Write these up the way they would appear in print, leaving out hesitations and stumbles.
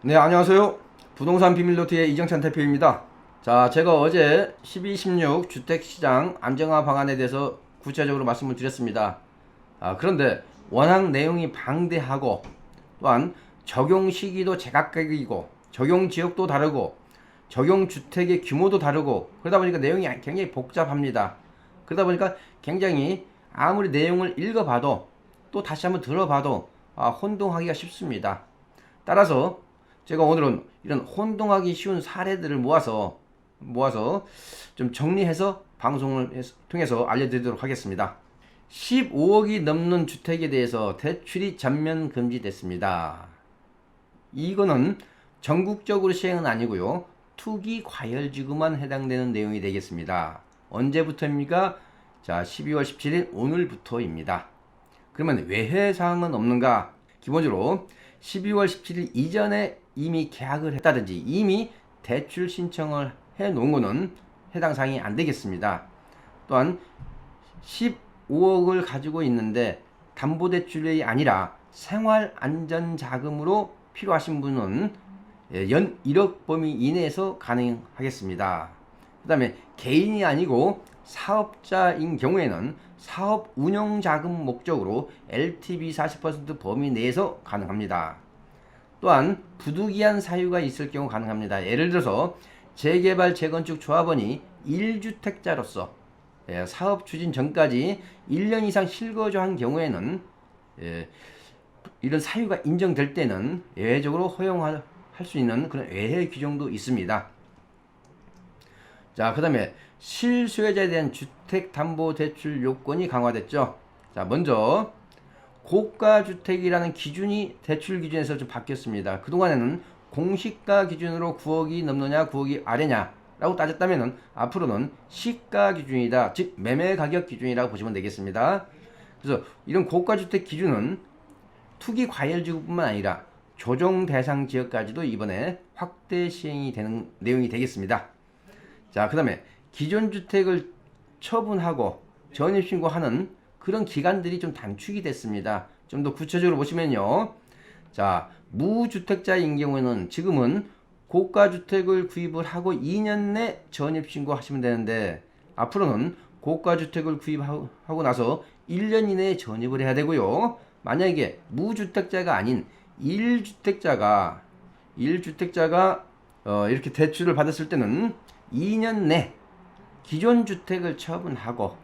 네, 안녕하세요. 부동산 비밀노트의 이정찬 대표입니다. 자, 제가 어제 12.16 주택시장 안정화 방안에 대해서 구체적으로 말씀을 드렸습니다. 그런데 워낙 내용이 방대하고 또한 적용 시기도 제각각이고 적용 지역도 다르고 적용 주택의 규모도 다르고 그러다 보니까 내용이 굉장히 복잡합니다. 그러다 보니까 굉장히 아무리 내용을 읽어봐도 또 다시 한번 들어봐도 혼동하기가 쉽습니다. 따라서 제가 오늘은 이런 혼동하기 쉬운 사례들을 모아서 좀 정리해서 방송을 통해서 알려드리도록 하겠습니다. 15억이 넘는 주택에 대해서 대출이 전면 금지됐습니다. 이거는 전국적으로 시행은 아니고요. 투기 과열지구만 해당되는 내용이 되겠습니다. 언제부터입니까? 자, 12월 17일 오늘부터입니다. 그러면 외회 사항은 없는가? 기본적으로 12월 17일 이전에 이미 계약을 했다든지 이미 대출 신청을 해 놓은 거는 해당 사항이 안 되겠습니다. 또한 15억을 가지고 있는데 담보대출이 아니라 생활안전자금으로 필요하신 분은 연 1억 범위 이내에서 가능하겠습니다. 그 다음에 개인이 아니고 사업자인 경우에는 사업 운영 자금 목적으로 LTV 40% 범위 내에서 가능합니다. 또한 부득이한 사유가 있을 경우 가능합니다. 예를 들어서 재개발 재건축 조합원이 1주택자로서 사업 추진 전까지 1년 이상 실거주한 경우에는 이런 사유가 인정될 때는 예외적으로 허용할 수 있는 그런 외해 규정도 있습니다. 자, 그 다음에 실수요자에 대한 주택담보대출 요건이 강화됐죠. 자, 먼저 고가주택이라는 기준이 대출 기준에서 좀 바뀌었습니다. 그동안에는 공시가 기준으로 9억이 넘느냐 9억이 아래냐 라고 따졌다면 앞으로는 시가 기준이다, 즉 매매 가격 기준이라고 보시면 되겠습니다. 그래서 이런 고가주택 기준은 투기 과열지구뿐만 아니라 조정 대상 지역까지도 이번에 확대 시행이 되는 내용이 되겠습니다. 자, 그 다음에 기존 주택을 처분하고 전입신고하는 그런 기간들이 좀 단축이 됐습니다. 좀 더 구체적으로 보시면요. 자, 무주택자인 경우에는 지금은 고가주택을 구입을 하고 2년 내 전입신고 하시면 되는데 앞으로는 고가주택을 구입하고 나서 1년 이내에 전입을 해야 되고요. 만약에 무주택자가 아닌 1주택자가 이렇게 대출을 받았을 때는 2년 내 기존 주택을 처분하고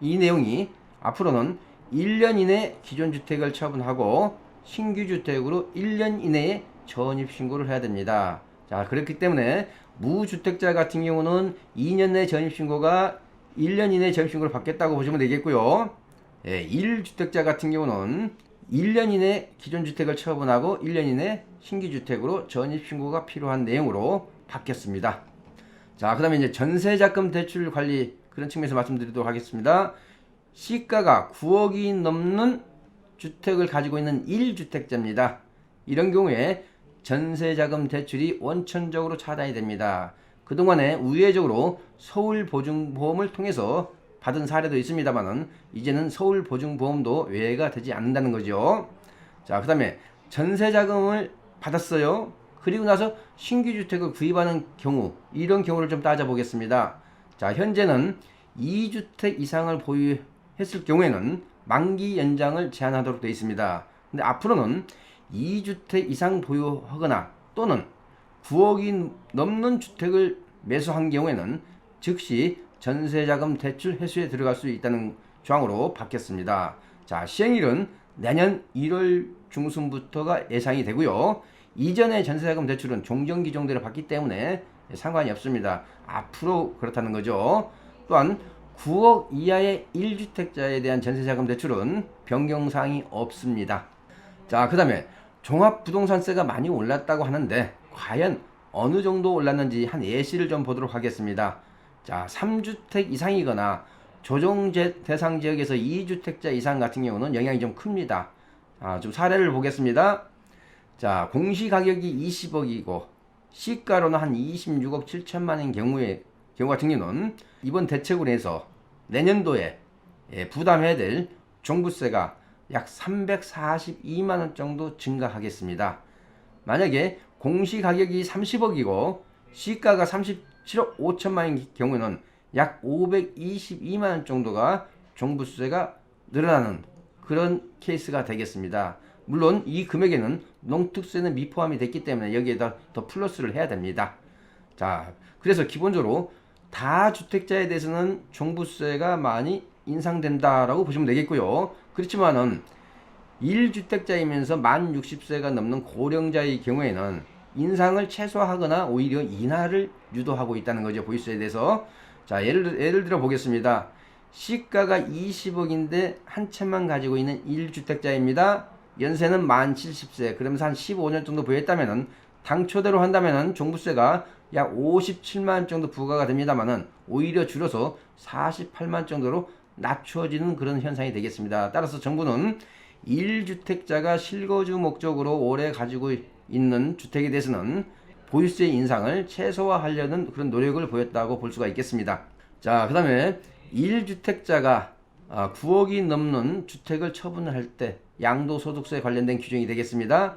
이 내용이 앞으로는 1년 이내 기존 주택을 처분하고 신규 주택으로 1년 이내에 전입 신고를 해야 됩니다. 자, 그렇기 때문에 무주택자 같은 경우는 2년 내 전입 신고가 1년 이내 전입 신고를 받겠다고 보시면 되겠고요. 1주택자 같은 경우는 1년 이내 기존 주택을 처분하고 1년 이내 신규 주택으로 전입 신고가 필요한 내용으로 바뀌었습니다. 자, 그 다음에 이제 전세자금 대출 관리 그런 측면에서 말씀드리도록 하겠습니다. 시가가 9억이 넘는 주택을 가지고 있는 1주택자입니다. 이런 경우에 전세자금 대출이 원천적으로 차단이 됩니다. 그동안에 우회적으로 서울보증보험을 통해서 받은 사례도 있습니다만은 이제는 서울보증보험도 외회가 되지 않는다는 거죠. 자, 그 다음에 전세자금을 받았어요. 그리고 나서 신규 주택을 구입하는 경우, 이런 경우를 좀 따져보겠습니다. 자, 현재는 2주택 이상을 보유했을 경우에는 만기 연장을 제한하도록 되어 있습니다. 근데 앞으로는 2주택 이상 보유하거나 또는 9억이 넘는 주택을 매수한 경우에는 즉시 전세자금 대출 회수에 들어갈 수 있다는 조항으로 바뀌었습니다. 자, 시행일은 내년 1월 중순부터가 예상이 되고요. 이전의 전세자금 대출은 종전기종대로 받기 때문에 상관이 없습니다. 앞으로 그렇다는 거죠. 또한 9억 이하의 1주택자에 대한 전세자금 대출은 변경사항이 없습니다. 자, 그 다음에 종합부동산세가 많이 올랐다고 하는데 과연 어느 정도 올랐는지 한 예시를 좀 보도록 하겠습니다. 자, 3주택 이상이거나 조정 대상 지역에서 2주택자 이상 같은 경우는 영향이 좀 큽니다. 좀 사례를 보겠습니다. 자, 공시가격이 20억이고 시가로는 한 26억 7천만 원 경우 같은 경우는 이번 대책으로 해서 내년도에 부담해야 될 종부세가 약 342만 원 정도 증가하겠습니다. 만약에 공시가격이 30억이고 시가가 37억 5천만인 경우에는 약 522만원 정도가 종부세가 늘어나는 그런 케이스가 되겠습니다. 물론 이 금액에는 농특세는 미포함이 됐기 때문에 여기에다 더 플러스를 해야 됩니다. 자, 그래서 기본적으로 다주택자에 대해서는 종부세가 많이 인상된다라고 보시면 되겠고요. 그렇지만은 1주택자이면서 만 60세가 넘는 고령자의 경우에는 인상을 최소화하거나 오히려 인하를 유도하고 있다는 거죠. 보유세에 대해서. 자, 예를 들어 보겠습니다. 시가가 20억인데 한 채만 가지고 있는 1주택자입니다. 연세는 만 70세. 그러면서 한 15년 정도 부여했다면은 당초대로 한다면은 종부세가 약 57만 정도 부과가 됩니다만은 오히려 줄여서 48만 정도로 낮춰지는 그런 현상이 되겠습니다. 따라서 정부는 1주택자가 실거주 목적으로 오래 가지고 있는 주택에 대해서는 보유세 인상을 최소화하려는 그런 노력을 보였다고 볼 수가 있겠습니다. 자, 그 다음에 1주택자가 9억이 넘는 주택을 처분할 때 양도소득세 관련된 규정이 되겠습니다.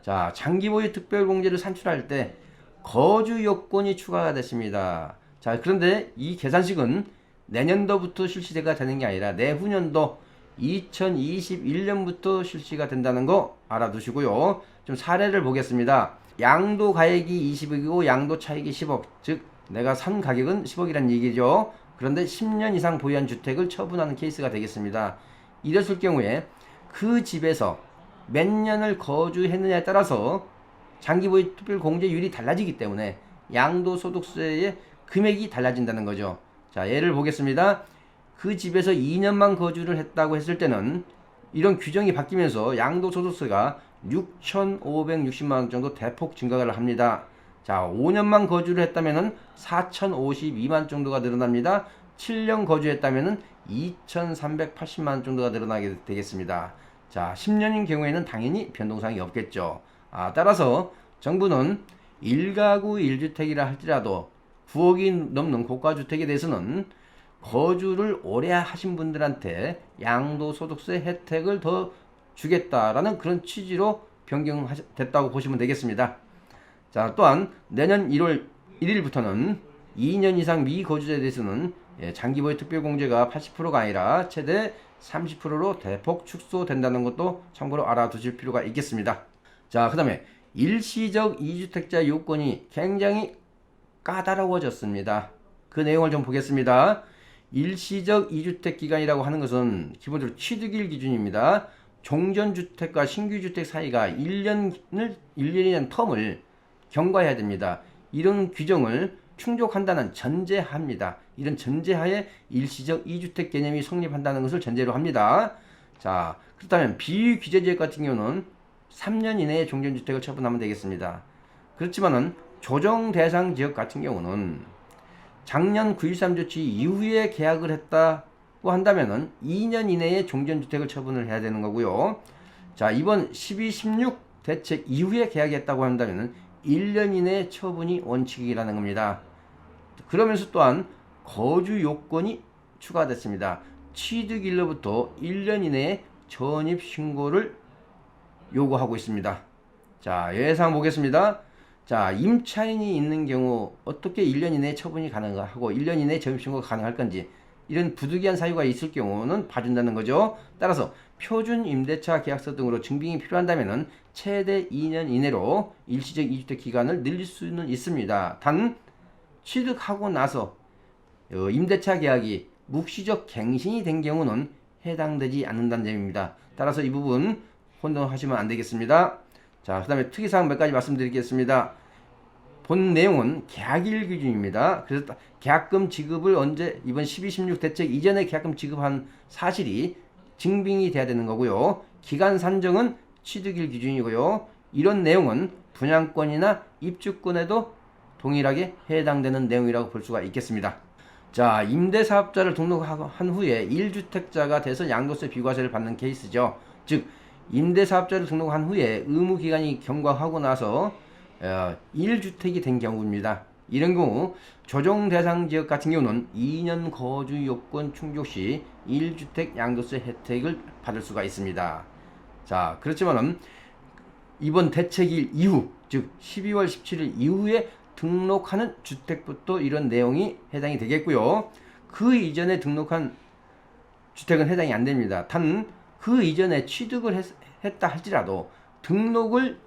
자, 장기보유 특별공제를 산출할 때 거주 요건이 추가가 됐습니다. 자, 그런데 이 계산식은 내년도부터 실시가 되는 게 아니라 내후년도 2021년부터 실시가 된다는 거 알아두시고요. 좀 사례를 보겠습니다. 양도 가액이 20억이고 양도 차익이 10억, 즉 내가 산 가격은 10억이란 얘기죠. 그런데 10년 이상 보유한 주택을 처분하는 케이스가 되겠습니다. 이랬을 경우에 그 집에서 몇 년을 거주했느냐에 따라서 장기보유 특별공제율이 달라지기 때문에 양도소득세의 금액이 달라진다는 거죠. 자, 예를 보겠습니다. 그 집에서 2년만 거주를 했다고 했을 때는 이런 규정이 바뀌면서 양도소득세가 6,560만원 정도 대폭 증가를 합니다. 자, 5년만 거주를 했다면 4,052만 정도가 늘어납니다. 7년 거주했다면 2,380만 정도가 늘어나게 되겠습니다. 자, 10년인 경우에는 당연히 변동사항이 없겠죠. 따라서 정부는 1가구 1주택이라 할지라도 9억이 넘는 고가주택에 대해서는 거주를 오래 하신 분들한테 양도소득세 혜택을 더 주겠다라는 그런 취지로 변경됐다고 보시면 되겠습니다. 자, 또한 내년 1월 1일부터는 2년 이상 미거주자에 대해서는 장기보유 특별공제가 80%가 아니라 최대 30%로 대폭 축소된다는 것도 참고로 알아두실 필요가 있겠습니다. 자, 그 다음에 일시적 2주택자 요건이 굉장히 까다로워졌습니다. 그 내용을 좀 보겠습니다. 일시적 2주택 기간이라고 하는 것은 기본적으로 취득일 기준입니다. 종전주택과 신규주택 사이가 1년이라는 텀을 경과해야 됩니다. 이런 규정을 충족한다는 전제합니다. 이런 전제하에 일시적 2주택 개념이 성립한다는 것을 전제로 합니다. 자, 그렇다면 비규제지역 같은 경우는 3년 이내에 종전주택을 처분하면 되겠습니다. 그렇지만은 조정 대상 지역 같은 경우는 작년 9.13 조치 이후에 계약을 했다고 한다면은 2년 이내에 종전주택을 처분을 해야 되는 거고요. 자, 이번 12.16 대책 이후에 계약했다고 한다면은 1년 이내 처분이 원칙이라는 겁니다. 그러면서 또한 거주 요건이 추가됐습니다. 취득일로부터 1년 이내에 전입 신고를 요구하고 있습니다. 자, 예상 보겠습니다. 자, 임차인이 있는 경우 어떻게 1년 이내에 처분이 가능하고 1년 이내에 전입 신고가 가능할 건지, 이런 부득이한 사유가 있을 경우는 봐준다는 거죠. 따라서 표준 임대차 계약서 등으로 증빙이 필요한다면 최대 2년 이내로 일시적 2주택 기간을 늘릴 수는 있습니다. 단 취득하고 나서 임대차 계약이 묵시적 갱신이 된 경우는 해당되지 않는다는 점입니다. 따라서 이 부분 혼동하시면 안 되겠습니다. 자, 그 다음에 특이사항 몇 가지 말씀드리겠습니다. 본 내용은 계약일 기준입니다. 그래서 계약금 지급을 언제, 이번 12.16 대책 이전에 계약금 지급한 사실이 증빙이 돼야 되는 거고요. 기간 산정은 취득일 기준이고요. 이런 내용은 분양권이나 입주권에도 동일하게 해당되는 내용이라고 볼 수가 있겠습니다. 자, 임대사업자를 등록한 후에 1주택자가 돼서 양도세 비과세를 받는 케이스죠. 즉 임대사업자를 등록한 후에 의무기간이 경과하고 나서 1주택이 된 경우입니다. 이런 경우 조정 대상 지역 같은 경우는 2년 거주 요건 충족 시 1주택 양도세 혜택을 받을 수가 있습니다. 자, 그렇지만은 이번 대책일 이후, 즉 12월 17일 이후에 등록하는 주택부터 이런 내용이 해당이 되겠고요. 그 이전에 등록한 주택은 해당이 안 됩니다. 단 그 이전에 취득을 했다 할지라도 등록을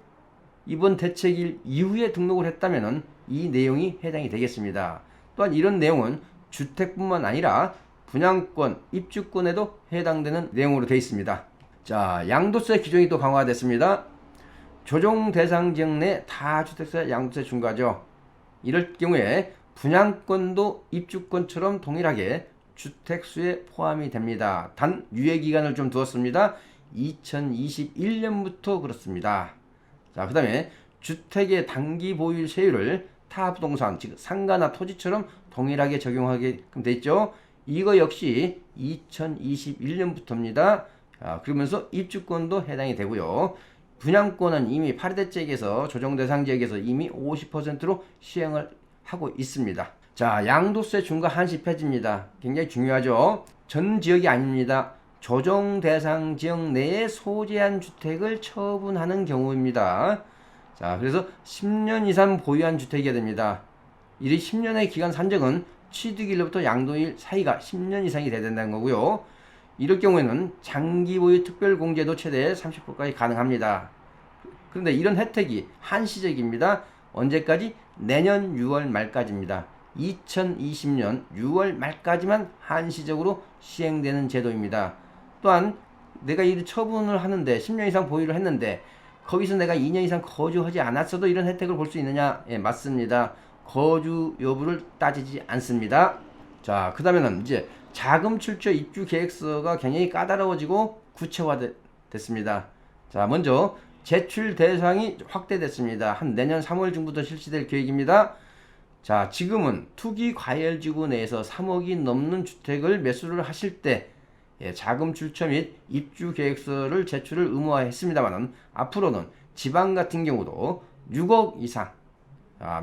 이번 대책일 이후에 등록을 했다면 이 내용이 해당이 되겠습니다. 또한 이런 내용은 주택뿐만 아니라 분양권, 입주권에도 해당되는 내용으로 되어 있습니다. 자, 양도세 기준이 또 강화됐습니다. 조정 대상 지역 내 다주택자 양도세 중과죠. 이럴 경우에 분양권도 입주권처럼 동일하게 주택수에 포함이 됩니다. 단 유예기간을 좀 두었습니다. 2021년부터 그렇습니다. 자, 그 다음에 주택의 단기 보유 세율을 타 부동산, 즉 상가나 토지처럼 동일하게 적용하게끔 돼 있죠. 이거 역시 2021년부터입니다. 그러면서 입주권도 해당이 되고요. 분양권은 이미 8대 지역에서 조정 대상 지역에서 이미 50%로 시행을 하고 있습니다. 자, 양도세 중과 한시 폐지입니다. 굉장히 중요하죠. 전 지역이 아닙니다. 조정 대상 지역 내에 소재한 주택을 처분하는 경우입니다. 자, 그래서 10년 이상 보유한 주택이어야 됩니다. 이 10년의 기간 산정은 취득일로부터 양도일 사이가 10년 이상이 돼야 된다는 거고요. 이럴 경우에는 장기 보유 특별 공제도 최대 30%까지 가능합니다. 그런데 이런 혜택이 한시적입니다. 언제까지? 내년 6월 말까지입니다. 2020년 6월 말까지만 한시적으로 시행되는 제도입니다. 또한 내가 이 처분을 하는데 10년 이상 보유를 했는데 거기서 내가 2년 이상 거주하지 않았어도 이런 혜택을 볼 수 있느냐? 예, 맞습니다. 거주 여부를 따지지 않습니다. 자, 그 다음에는 이제 자금 출처 입주 계획서가 굉장히 까다로워지고 구체화됐습니다. 자, 먼저 제출 대상이 확대됐습니다. 한 내년 3월 중부터 실시될 계획입니다. 자, 지금은 투기 과열지구 내에서 3억이 넘는 주택을 매수를 하실 때 자금 출처 및 입주 계획서를 제출을 의무화했습니다만 앞으로는 지방 같은 경우도 6억 이상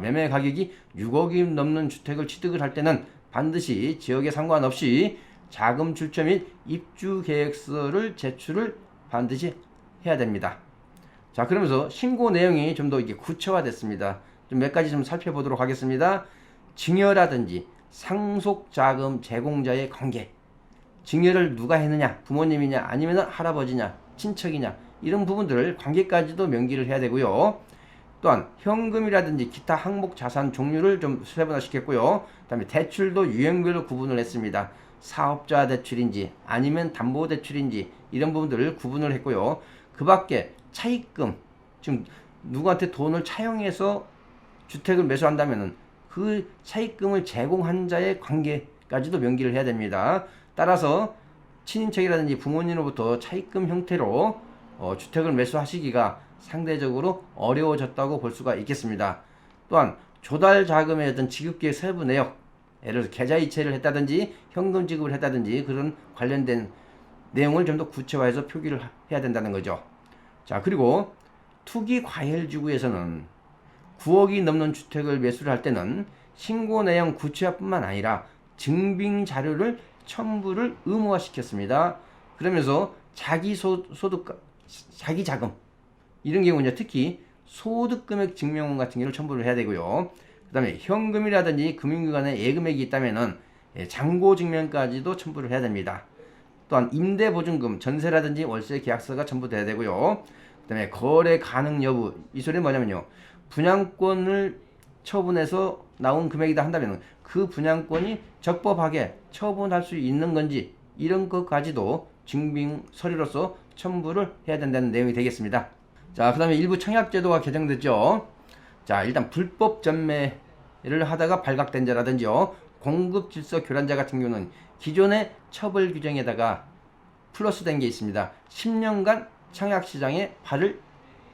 매매 가격이 6억이 넘는 주택을 취득을 할 때는 반드시 지역에 상관없이 자금 출처 및 입주 계획서를 제출을 반드시 해야 됩니다. 자, 그러면서 신고 내용이 좀 더 이게 구체화됐습니다. 좀 몇 가지 좀 살펴보도록 하겠습니다. 증여라든지 상속자금 제공자의 관계, 증여를 누가 했느냐, 부모님이냐 아니면 할아버지냐 친척이냐 이런 부분들을 관계까지도 명기를 해야 되고요. 또한 현금이라든지 기타 항목 자산 종류를 좀 세분화시켰고요. 그 다음에 대출도 유형별로 구분을 했습니다. 사업자 대출인지 아니면 담보대출인지 이런 부분들을 구분을 했고요. 그 밖에 차입금, 지금 누구한테 돈을 차용해서 주택을 매수한다면 그 차입금을 제공한 자의 관계까지도 명기를 해야 됩니다. 따라서 친인척이라든지 부모님으로부터 차입금 형태로 주택을 매수하시기가 상대적으로 어려워졌다고 볼 수가 있겠습니다. 또한 조달 자금의 어떤 지급계획 세부 내역, 예를 들어서 계좌이체를 했다든지 현금 지급을 했다든지 그런 관련된 내용을 좀 더 구체화해서 표기를 해야 된다는 거죠. 자, 그리고 투기 과열지구에서는 9억이 넘는 주택을 매수를 할 때는 신고 내용 구체화뿐만 아니라 증빙 자료를 첨부를 의무화시켰습니다. 그러면서 자기 자금 이런 경우는 특히 소득금액 증명원 같은 경우를 첨부를 해야 되고요. 그 다음에 현금이라든지 금융기관에 예금액이 있다면은 잔고 증명까지도 첨부를 해야 됩니다. 또한 임대보증금, 전세라든지 월세 계약서가 첨부돼야 되고요. 그 다음에 거래 가능 여부, 이 소리는 뭐냐면요, 분양권을 처분해서 나온 금액이다 한다면 그 분양권이 적법하게 처분할 수 있는 건지 이런 것까지도 증빙 서류로서 첨부를 해야 된다는 내용이 되겠습니다. 자, 그 다음에 일부 청약제도가 개정됐죠. 자, 일단 불법 전매를 하다가 발각된 자라든지요, 공급 질서 교란자 같은 경우는 기존의 처벌 규정에다가 플러스된 게 있습니다. 10년간 청약시장에 발을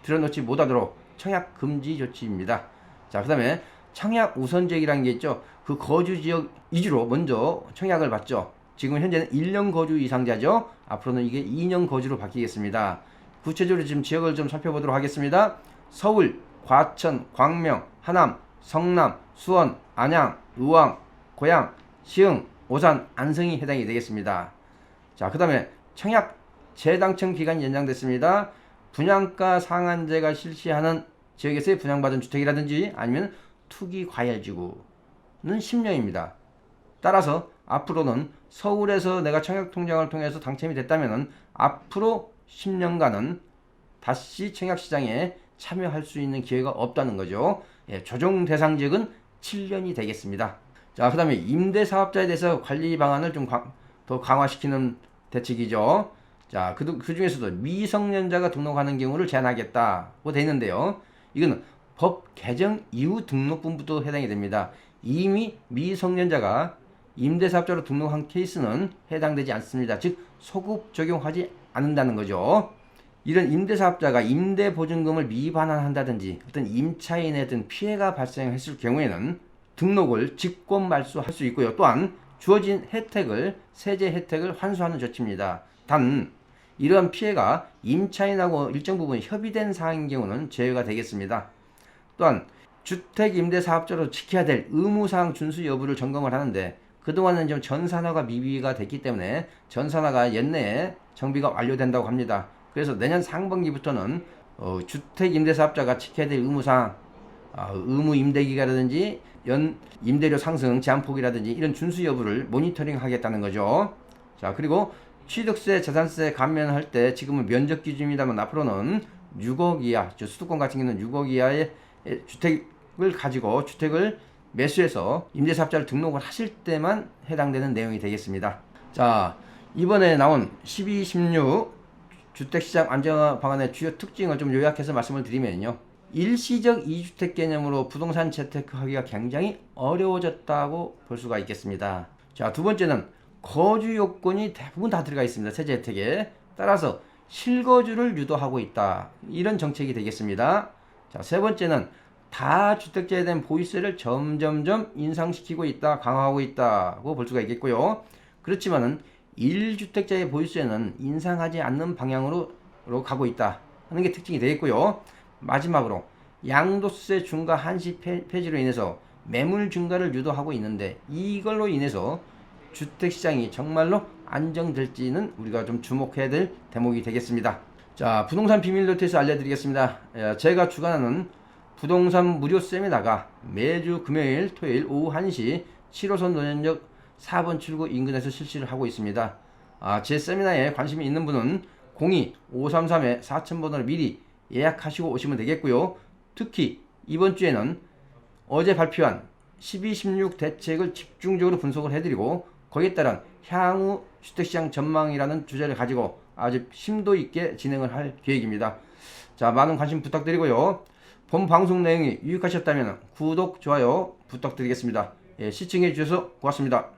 들여놓지 못하도록 청약 금지 조치입니다. 자, 그 다음에 청약 우선지역이라는 게 있죠. 그 거주지역 위주로 먼저 청약을 받죠. 지금 현재는 1년 거주 이상자죠. 앞으로는 이게 2년 거주로 바뀌겠습니다. 구체적으로 지금 지역을 좀 살펴보도록 하겠습니다. 서울, 과천, 광명, 하남, 성남, 수원, 안양, 의왕, 고양, 시흥, 오산, 안성이 해당이 되겠습니다. 자, 그 다음에 청약 재당첨 기간이 연장됐습니다. 분양가 상한제가 실시하는 지역에서의 분양받은 주택이라든지 아니면 투기과열지구는 10년입니다. 따라서 앞으로는 서울에서 내가 청약통장을 통해서 당첨이 됐다면 앞으로 10년간은 다시 청약시장에 참여할 수 있는 기회가 없다는 거죠. 조정 대상 지역은 7년이 되겠습니다. 자, 그 다음에 임대사업자에 대해서 관리 방안을 좀 더 강화시키는 대책이죠. 자, 그 중에서도 미성년자가 등록하는 경우를 제한하겠다고 되어 있는데요. 이건 법 개정 이후 등록분부터 해당이 됩니다. 이미 미성년자가 임대사업자로 등록한 케이스는 해당되지 않습니다. 즉 소급 적용하지 않는다는 거죠. 이런 임대사업자가 임대보증금을 미반환한다든지 어떤 임차인에 든 피해가 발생했을 경우에는 등록을 직권 말소할 수 있고요. 또한 주어진 세제 혜택을 환수하는 조치입니다. 단 이러한 피해가 임차인하고 일정 부분 협의된 사항인 경우는 제외가 되겠습니다. 또한 주택임대사업자로 지켜야 될 의무사항 준수 여부를 점검을 하는데 그동안은 좀 전산화가 미비가 됐기 때문에 전산화가 연내에 정비가 완료된다고 합니다. 그래서 내년 상반기부터는 주택임대사업자가 지켜야 될 의무사항, 의무 임대기간이라든지 연 임대료 상승 제한폭이라든지 이런 준수 여부를 모니터링 하겠다는 거죠. 자, 그리고 취득세, 재산세 감면할 때 지금은 면적 기준이라면 앞으로는 6억 이하, 수도권 같은 경우는 6억 이하의 주택을 가지고 주택을 매수해서 임대사업자를 등록을 하실 때만 해당되는 내용이 되겠습니다. 자, 이번에 나온 12, 16 주택시장 안정화 방안의 주요 특징을 좀 요약해서 말씀을 드리면요. 일시적 2주택 개념으로 부동산 재테크하기가 굉장히 어려워졌다고 볼 수가 있겠습니다. 자, 두 번째는 거주 요건이 대부분 다 들어가 있습니다. 세제 혜택에. 따라서 실거주를 유도하고 있다. 이런 정책이 되겠습니다. 자, 세 번째는 다주택자에 대한 보유세를 점점점 인상시키고 있다, 강화하고 있다고 볼 수가 있겠고요. 그렇지만은 1주택자의 보유세는 인상하지 않는 방향으로 가고 있다 하는 게 특징이 되겠고요. 마지막으로 양도세 중과 한시 폐지로 인해서 매물 증가를 유도하고 있는데 이걸로 인해서 주택시장이 정말로 안정될지는 우리가 좀 주목해야 될 대목이 되겠습니다. 자, 부동산 비밀 노트에서 알려드리겠습니다. 제가 주관하는 부동산 무료 세미나가 매주 금요일, 토요일 오후 1시 7호선 노년역 4번 출구 인근에서 실시를 하고 있습니다. 제 세미나에 관심이 있는 분은 02-533-4000번으로 미리 예약하시고 오시면 되겠고요. 특히 이번 주에는 어제 발표한 12, 16 대책을 집중적으로 분석을 해드리고 거기에 따른 향후 주택시장 전망이라는 주제를 가지고 아주 심도 있게 진행을 할 계획입니다. 자, 많은 관심 부탁드리고요. 본 방송 내용이 유익하셨다면 구독, 좋아요 부탁드리겠습니다. 시청해 주셔서 고맙습니다.